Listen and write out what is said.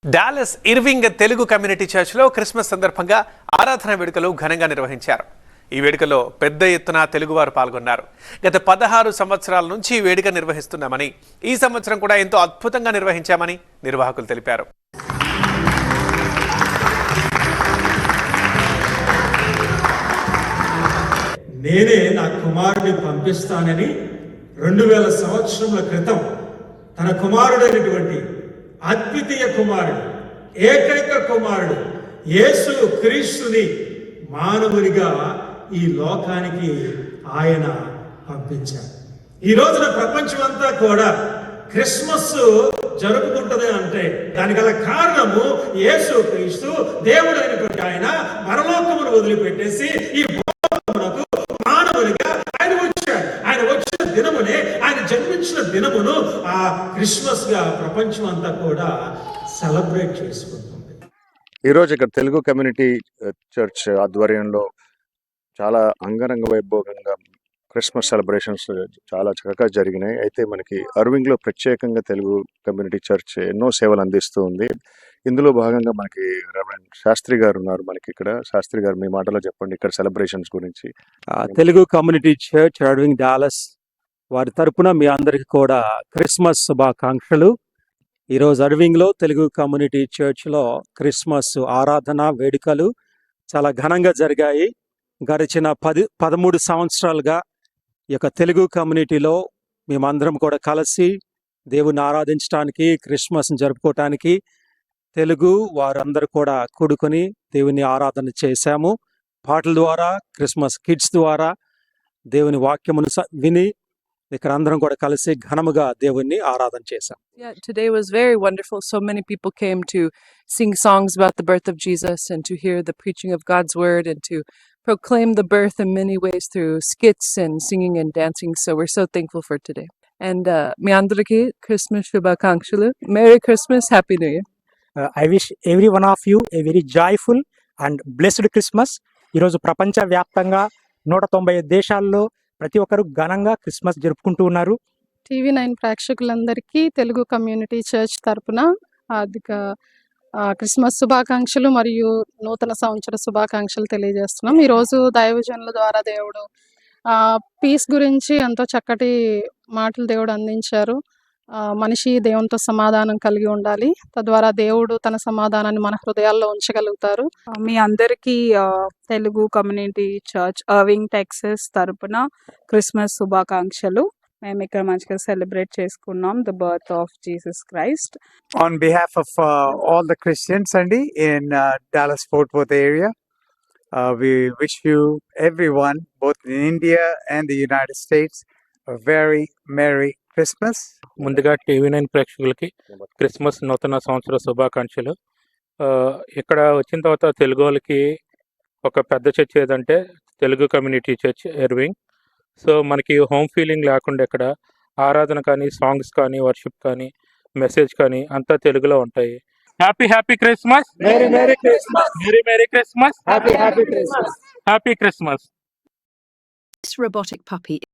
Dallas Irving Telugu community చర్చ్లో Christmas సందర్భంగా ఆరాధన వేడుకలు ఘనంగా నిర్వహించారు. ఈ వేడుకలో పెద్ద ఎత్తున తెలుగువారు పాల్గొన్నారు. గత 16 సంవత్సరాల నుంచి ఈ వేడుక నిర్వహిస్తున్నామని, ఈ సంవత్సరం కూడా ఎంతో అద్భుతంగా నిర్వహించామని నిర్వాహకులు తెలిపారు. నేనే నా కుమారుడిని పంపిస్తానని 2000 సంవత్సరముల క్రితం తన కుమారుడైనటువంటి అద్వితీయ కుమారుడు, ఏకైక కుమారుడు యేసు క్రీస్తుని మానవునిగా ఈ లోకానికి ఆయన పంపించారు. ఈ రోజున ప్రపంచమంతా కూడా క్రిస్మస్ జరుపుకుంటది అంటే దానికి గల కారణము యేసు క్రీస్తు దేవుడైనటువంటి ఆయన పరలోకమును వదిలిపెట్టేసి ఈ భూలోకమునకు మానవునిగా ఆయన వచ్చాడు. ఆయన వచ్చిన దినమునే, ఆయన జన్మించిన దినమును ఆ క్రిస్మస్ గా ప్రపంచం అంతా కూడా సెలబ్రేట్ చేసుకుంటుంది. ఈరోజు ఇక్కడ తెలుగు కమ్యూనిటీ చర్చ్ ఆధ్వర్యంలో చాలా అంగరంగ వైభవంగా క్రిస్మస్ సెలబ్రేషన్స్ చాలా చక్కగా జరిగినాయి. అయితే మనకి అర్వింగ్లో ప్రత్యేకంగా తెలుగు కమ్యూనిటీ చర్చ్ ఎన్నో సేవలు అందిస్తూ ఉంది. ఇందులో భాగంగా మనకి రెవరెండ్ శాస్త్రి గారు ఉన్నారు. మనకి ఇక్కడ శాస్త్రి గారు, మీ మాటలో చెప్పండి ఇక్కడ సెలబ్రేషన్స్ గురించి. Telugu community church Irving Dallas వారి తరపున మీ అందరికి కూడా క్రిస్మస్ శుభాకాంక్షలు. ఈరోజు అర్వింగ్లో తెలుగు కమ్యూనిటీ చర్చ్లో క్రిస్మస్ ఆరాధన వేడుకలు చాలా ఘనంగా జరిగాయి. గడిచిన 13 సంవత్సరాలుగా ఈ యొక్క తెలుగు కమ్యూనిటీలో మేమందరం కూడా కలిసి దేవుని ఆరాధించడానికి, క్రిస్మస్ని జరుపుకోవటానికి తెలుగు వారందరూ కూడా కూడుకొని దేవుని ఆరాధన చేశాము. పాటల ద్వారా, క్రిస్మస్ కిడ్స్ ద్వారా దేవుని వాక్యమును విని ఇక్కడ అందరం కూడా కలిసి ఘనముగా దేవుణ్ణి ఆరాధన చేశాం. Yeah, today was very wonderful. So many people came to sing songs about the birth of Jesus and to hear the preaching of God's word and to proclaim the birth in many ways through skits and singing and dancing. So we're so thankful for today. And మీ అందరికీ Christmas శుభాకాంక్షలు. Merry Christmas, Happy New Year. I wish every one of you a very joyful and blessed Christmas. ఈరోజు ప్రపంచ వ్యాప్తంగా 190 దేశాల్లో ప్రతి ఒక్కరు ఘనంగా Christmas జరుపుకుంటూ ఉన్నారు. TV9 ప్రేక్షకులందరికీ తెలుగు కమ్యూనిటీ చర్చ్ తరపున హార్దిక క్రిస్మస్ శుభాకాంక్షలు మరియు నూతన సంవత్సర శుభాకాంక్షలు తెలియజేస్తున్నాం. ఈరోజు దైవజనుల ద్వారా దేవుడు పీస్ గురించి ఎంతో చక్కటి మాటలు దేవుడు అందించారు. మనిషి దేవునితో సమాధానం కలిగి ఉండాలి, తద్వారా దేవుడు తన సమాధానాన్ని మన హృదయాల్లో ఉంచగలుగుతారు. మీ అందరికీ Telugu community church Irving Texas తరపున క్రిస్మస్ శుభాకాంక్షలు. మేము ఇక్కడ మంచిగా సెలబ్రేట్ చేసుకున్నాం the birth of Jesus Christ. On behalf of all the Christians in Dallas Fort Worth area, we wish you everyone, both in India and the United States, a very Merry Christmas. ముందుగా TV9 ప్రేక్షకులకి Christmas నూతన సంవత్సర శుభాకాంక్షలు. ఇక్కడ వచ్చిన తర్వాత తెలుగు వాళ్ళకి ఒక పెద్ద చర్చ్ ఏదంటే Telugu community church Irving. So మనకి హోమ్ ఫీలింగ్ లేకుండా ఇక్కడ ఆరాధన కానీ, సాంగ్స్ కానీ, వర్షిప్ కానీ, మెసేజ్ కానీ అంతా తెలుగులో ఉంటాయి. Happy Christmas, merry Christmas, happy Christmas. This robotic puppy